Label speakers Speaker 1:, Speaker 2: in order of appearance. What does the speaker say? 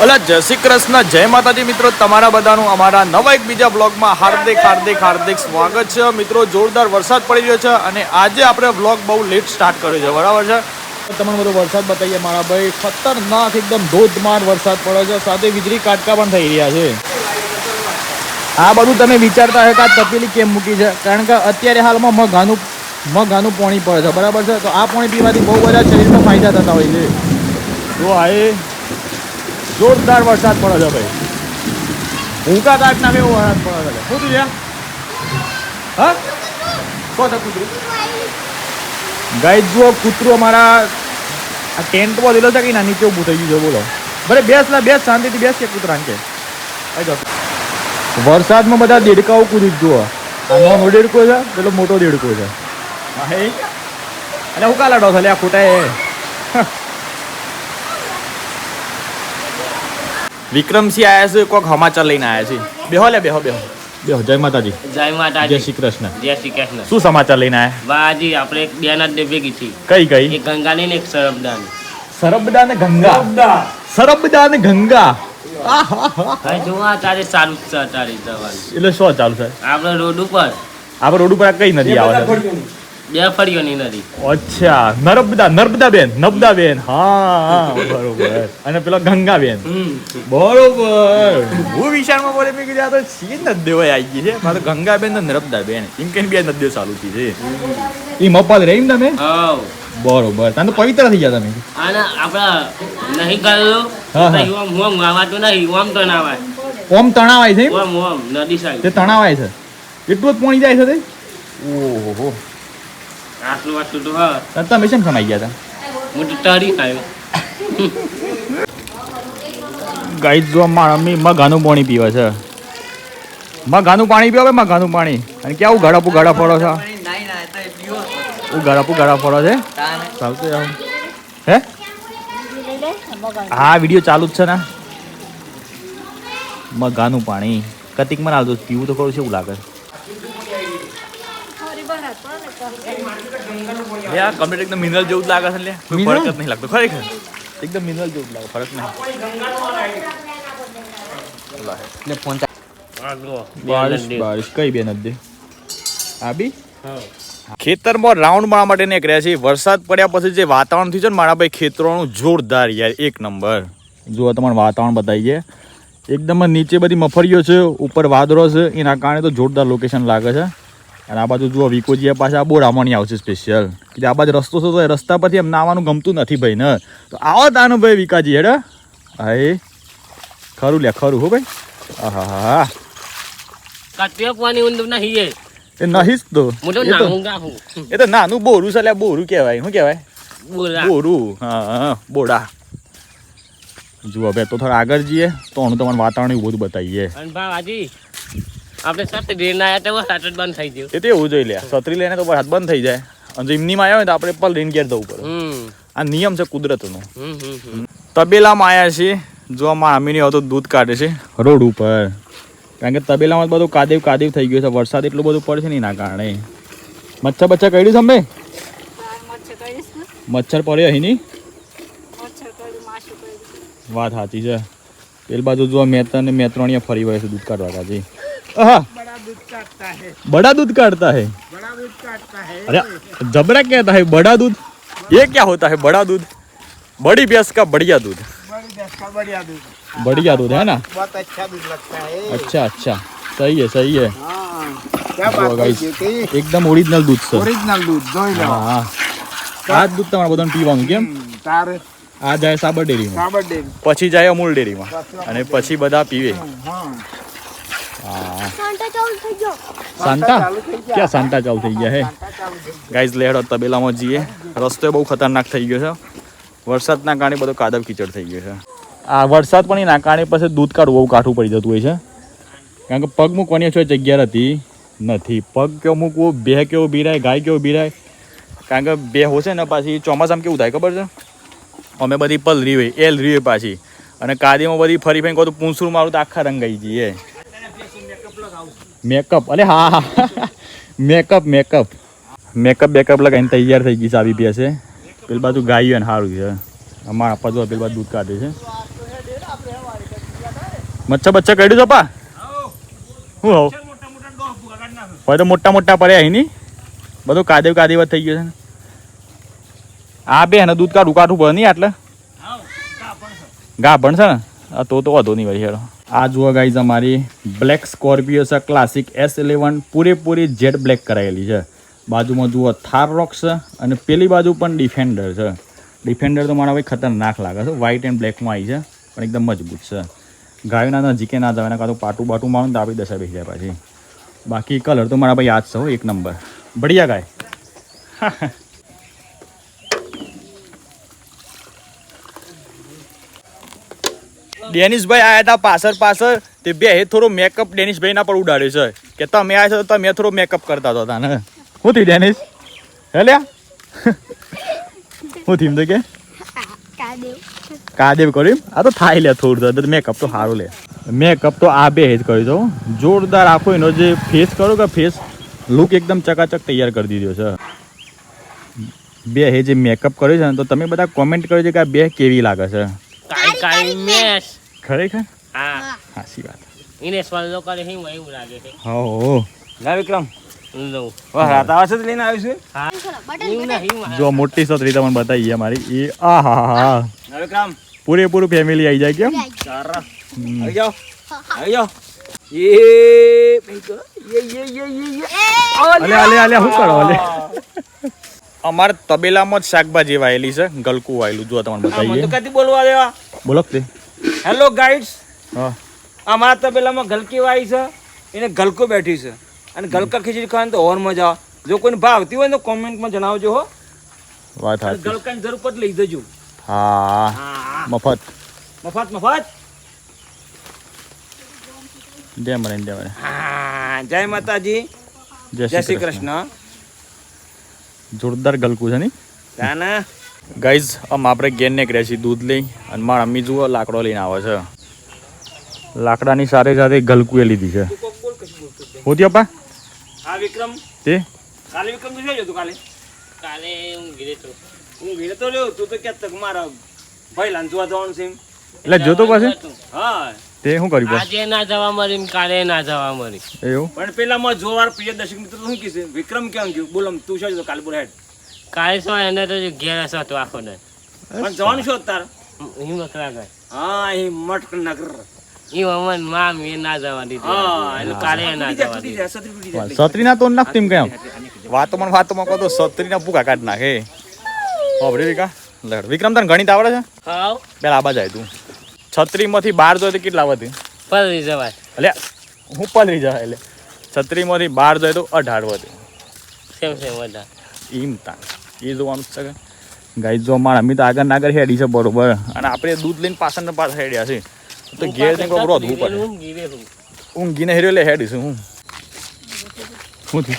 Speaker 1: અલા જય શ્રી કૃષ્ણ, જય માતાજી મિત્રો, તમારા બધાનું અમારા નવા એક બીજા બ્લોગમાં હાર્દિક સ્વાગત છે મિત્રો. જોરદાર વરસાદ પડી રહ્યો છે અને આજે આપણે બ્લોગ બહુ લેટ સ્ટાર્ટ કર્યો છે, બરાબર છે. તમને બધો વરસાદ બતાવીએ મારા ભાઈ. ખતરનાક એકદમ ધોધમાર વરસાદ પડે છે, સાથે વીજળી કાટકા પણ થઈ રહ્યા છે. આ બધું તમે વિચારતા હોય કે આ તપેલી કેમ મૂકી છે, કારણ કે અત્યારે હાલમાં મગાનું પાણી પડે છે, બરાબર છે. તો આ પાણી પીવાથી બહુ બધા શરીરમાં ફાયદા થતા હોય છે. તો આ જોરદાર વરસાદ પડે છે ભાઈ. ભૂકા કાટ નાખે એવો વરસાદ પડે છે. શું થયું હા શું છે કૂતરું? ગાય જુઓ, કૂતરું અમારા આ ટેન્ટમાં લીધો છે કે ના નીચે ઊભું થઈ ગયું છે. બોલો ભલે બેસ શાંતિથી બેસ કે કૂતરા કે વરસાદમાં બધા દેડકાઓ કૂદી જુઓ. આ નાનો દેડકો છે, પેલો મોટો દેડકો છે. હા હે એટલે હું કા લાડો છે આ ખોટા વિક્રમસિંહ આયા છે, કોઈક સમાચાર લઈને આવ્યા છે. બેહો લે બેહો. જય માતાજી. જય શ્રી કૃષ્ણ. શું સમાચાર લઈને આવ્યા?
Speaker 2: બાજી આપણે એક બે ના ભેગી થી
Speaker 1: કઈ
Speaker 2: એક ગંગાની ને એક સરબદાની.
Speaker 1: સરબદા ને ગંગા
Speaker 2: જોવા તારે સારું છે તારે જવાનું.
Speaker 1: એટલે શું ચાલુ છે
Speaker 2: આપણે રોડ ઉપર
Speaker 1: કઈ નદી આવે છે?
Speaker 2: બે ફળીઓની નદી.
Speaker 1: અચ્છા, નર્મદા બેન. હા બરોબર. અને પેલો ગંગા બેન. બરોબર. હું વિચારમાં બોલે મેં કીધું આ તો સી નદીઓ આવી ગઈ છે. મારે ગંગા બેન ને નર્મદા બેન એમ કઈ બે નદીઓ ચાલુ થઈ છે. એ મપાલ રહી તમે? બરોબર. તમે તો પવિત્ર થઈ ગયા તમે.
Speaker 2: આના આપડા નહીં ગયેલો ઓમ ગાવાતું નહીં, ઓમ તણાવાય.
Speaker 1: ઓમ તણાવાય છે?
Speaker 2: ઓમ નદી સાઈડ
Speaker 1: તે તણાવાય છે. એટલું જ પાણી જાય છે તે? ઓહો,
Speaker 2: આટલું તો હા.
Speaker 1: તમે શેમ ખમાઈ ગયા હતા?
Speaker 2: હું તો તરી ખાયો.
Speaker 1: ગાઈ જો મારા મમ્મી મગાનું પાણી પીવે છે. મગાનું પાણી પીવે મગાનું પાણી. અને કેવું ગળા ફોડો છો? ગળા ફોડો છે? ચાલતું આવું હે? હા વિડીયો ચાલુ જ છે ને. મગાનું પાણી કતિક મને આવતું પીવું તો કરું છે એવું લાગે. કમ્પ્લીટ એકદમ મિનરલ જેવું જ લાગે છે. કોઈ ફરક જ નહીં લાગતો ખરેખર. એકદમ મિનરલ જેવું જ લાગે, ફરક નહીં. બારિશ કઈ બે નદી આ બી ખેતરમાં રાઉન્ડ મારવા માટે નીકળ્યા છે. વરસાદ પડ્યા પછી જે વાતાવરણ થયું છે ને મારા ભાઈ ખેતરોનું જોરદાર યાર, એક નંબર. જો તમારું વાતાવરણ બતાવીએ, એકદમ નીચે બધી મફળીઓ છે, ઉપર વાદળો છે, એના કારણે તો જોરદાર લોકેશન લાગે છે. અને આ બાજુ જુઓ વિકોજી પાછા બહુ રામણી આવશે સ્પેશિયલ. કે આ બાજુ રસ્તો છે તો રસ્તા પરથી એમ નાવાનું ગમતું નથી ભાઈ ને. તો આવો તાનું ભાઈ વિકાજી હેડે. હા એ ખરું હો ભાઈ. હા એ નહીં તો એ તો નાનું બોરું છે. બોરું કહેવાય. શું કહેવાય? બોરું. હા બોડા. જુઓ ભાઈ તો થોડા આગળ જઈએ તો તમારું વાતાવરણ એવું બધું બતાવીએ.
Speaker 2: આપણે છત્રી લઈને આવ્યા તો વરસાદ બંધ થઈ ગયો.
Speaker 1: એ તો એવું જોઈ લે, છત્રી લઈને તો વરસાદ બંધ થઈ જાય. અને જો એમનીમાં આવ્યો હોય તો આપણે પલ લઈને ઘેર જવું પડે. આ નિયમ છે કુદરતનો. તબેલામાં આવ્યા છીએ. જો મામીની હવે તો દૂધ કાઢે છે રોડ ઉપર, કારણ કે તબેલામાં બધું કાદેવ થઈ ગયું છે. વરસાદ એટલું બધું પડે છે ને એના કારણે. મચ્છર કર્યું છે અમે? મચ્છર પડ્યો અહીં ની વાત સાચી છે. પેલી બાજુ જો મેત્રણીયા ફરી વળે છે દૂધ કાઢવા કાજી. बड़ा दूध काटता है. अरे जबरा कहता है बड़ा दूध. ये क्या होता है बड़ा दूध? बड़ी भैंस का बढ़िया दूध. बढ़िया दूध है ना?
Speaker 3: बहुत अच्छा दूध लगता है.
Speaker 1: अच्छा सही है. क्या बात है? एकदम ओरिजिनल दूध છે.
Speaker 3: ओरिजिनल दूध જોઈ લો.
Speaker 1: હા આ દૂધ તમારે બધાને પીવાનું કેમ?
Speaker 3: તારે
Speaker 1: આ જાય સાબર ડેરીમાં, પછી જાય અમૂલ ડેરીમાં, અને પછી બધા પીવે. सांता क्या सांता चालू થઈ ગયા હે ગાઈઝ. લેડો તબેલામાં જઈએ. રસ્તો બહુ ખતરનાક થઈ ગયો છે. વરસાદના કારણે બધો કાદવ કીચડ થઈ ગયો છે. આ વરસાદ પણ એના કારણે પછી દૂધ કાઢવું બહુ કાઠું પડી જતું હોય છે, કારણ કે પગ મૂકવાની જગ્યા નથી. પગ કેવો મૂકવો, બે કેવો બીરાય, ગાય કેવો બીરાય, કારણ કે બે હોશે ને પાછી ચોમાસામાં કેવું થાય ખબર છે? અમે બધી પલરી હોય એલરી હોય પાછી, અને કાદીમાં બધી ફરી કહું તો પૂંછરું મારું તો આખા રંગાઈ જઈએ. મેકઅપ અરે હા મેકઅપ લગાવીને તૈયાર થઈ ગઈ છે. આવી પીએ છે પેલી બાજુ ગાયું ને સારું છે. અમારા આપવા જો પેલી બાજુ દૂધ કાઢે છે. મચ્છર બચ્ચા કર્યું છો પા હું હોવ હોય તો મોટા મોટા પડ્યા અહીં ની બધું કાદેવ થઈ ગયો છે ને આ બે ને દૂધ કાઢું પડે નહીં આટલે ગા ભણ છે ને તો વધુ નહીં હોય હેરો આ જુઓ ગાઈઝ અમારી બ્લેક સ્કોર્પિયો છે ક્લાસિક S11 પૂરેપૂરી જેડ બ્લેક કરાયેલી છે બાજુમાં જુઓ થાર રોક્સ છે અને પેલી બાજુ પણ ડિફેન્ડર છે ડિફેન્ડર તો મારા ભાઈ ખતરનાક લાગે છે વ્હાઇટ એન્ડ બ્લેકમાં આવી છે પણ એકદમ મજબૂત છે ગાયોના નજીકે ના જવાના કાં તો પાટું બાટું મારું તો આપણી દશા બેસી જાય પાછી બાકી કલર તો મારા ભાઈ યાદ છે એક નંબર બઢિયા ગાય ડેનિશભાઈ આયા હતા પાછળ તે બે થોડો મેકઅપ ડેનિશભાઈના પર ઉડાડ્યો છે કે તમે આવ્યા છો તો તમે થોડો મેકઅપ કરતા હતા ને શું થયું ડેનિશ હે લ્યા શું થયું તો કે કાદેવ કર્યું આ તો થાય લે થોડું મેકઅપ તો સારું લે મેકઅપ તો આ બે જ કર્યો છો જોરદાર આખો એનો જે ફેસ કરો કે ફેસ લુક એકદમ ચકાચક તૈયાર કરી દીધો છે બે હે જે મેકઅપ કર્યો છે ને તો તમે બધા કોમેન્ટ કરજો કે આ બે કેવી લાગે છે
Speaker 2: કાળી મેસ
Speaker 1: ખરેખર
Speaker 2: હા
Speaker 1: સાચી વાત
Speaker 2: એને સ્વાલો કરે છે એવું લાગે છે
Speaker 1: હો
Speaker 3: ના વિક્રમ
Speaker 2: લો
Speaker 3: વાહ રાત આવશે તો લઈને આવ્યું છે
Speaker 2: હા એવું નહીં
Speaker 1: જો મોટી છત્રી તમને બતાવીએ અમારી એ આ હા
Speaker 3: ના વિક્રમ
Speaker 1: પૂરેપૂરું ફેમિલી આવી જાય કેમ
Speaker 3: સારા આવી જાઓ એ
Speaker 1: અલે શું કરો અલે અમારે તબેલામાં જ શાકભાજી વાયેલી છે ગલકું વાયેલું જો તમને બતાવીએ
Speaker 3: કદી બોલવા દેવા
Speaker 1: બોલો તે
Speaker 3: હેલો ગાઈડ્સ
Speaker 1: હા
Speaker 3: અમારા તબેલામાં ગલકી વાઈ છે એને ગલકો બેઠી છે અને ગલકા ખીચડી ખાવાની તો ઓર મજા આવે જો કોઈને ભાવતી હોય તો કોમેન્ટમાં જણાવજો હો
Speaker 1: વાત સાચી
Speaker 3: ગલકાની જરૂર પર લઈ જજો
Speaker 1: હા મફત દે મને
Speaker 3: હા જય માતાજી જય શ્રી કૃષ્ણ
Speaker 1: જોરદાર ગલકું છે ને
Speaker 3: ના
Speaker 1: ગાઈઝ આપણે ગેન ને કર્યા છીએ દૂધ લઈ અને મારા અમ્મી જુઓ લાકડો લઈને આવે છે લાકડાની સાથે સાથે ગલકું એ લીધી છે હોતી અપ્પા
Speaker 3: હા વિક્રમ
Speaker 1: તે
Speaker 3: કાલે વિક્રમ તું જોયો તું કાલે
Speaker 2: હું ગીરે તો
Speaker 3: હું ઘેર તો રહ્યો તું તો ક્યાં તક મારા ભાઈ લાન જોવા જવાનું છે એમ.
Speaker 1: એટલે જોતો પાછું
Speaker 3: હા
Speaker 1: તે શું કર્યું પાછું
Speaker 2: આજે ના જવા મળી ને કાલે ના જવા મળી
Speaker 1: એવું
Speaker 3: પણ પેલામાં જોવાર પ્રિય દર્શક મિત્રો શું કીધું વિક્રમ કેમ ગયું બોલ આમ તું શું કાલે બોલ હેડ
Speaker 2: કાલે શું એને તો ઘેર હશો તો આખો ને
Speaker 3: પણ જવાનું શું તાર
Speaker 2: હિમકરા ગઈ
Speaker 3: હા એ મટક નગર
Speaker 2: ઈ અમન માં મેં ના જવા દીધી
Speaker 3: હા
Speaker 2: એટલે કાલે ના જવા દીધી
Speaker 1: સત્રીના તો નાખ તેમ કેમ વાતોમાં કહો તો સત્રીના ભૂકા કાઢ નાખે હવે વિકા લડ વિક્રમ તને ગણિત આવડે છે
Speaker 2: હાવ
Speaker 1: પેલા આબા જાય તું છત્રીમાંથી 12 જોઈએ તો કેટલા વધે
Speaker 2: પલરી જવાય
Speaker 1: એટલે હું પલરી જાય એટલે છત્રીમાંથી 12 જોઈએ તો 18 વધે
Speaker 2: સેમ બધા
Speaker 1: એમ તા એ જોવાનું છે ગાઈ જો મારા અમી તો આગળ હેડી છે બરોબર અને આપણે દૂધ લઈને પાછળ હેડ્યા છે તો ઘેર ને કોઈ રોધવું પડે ઊંઘીને હેર્યો એટલે હેડીશું હું શું થયું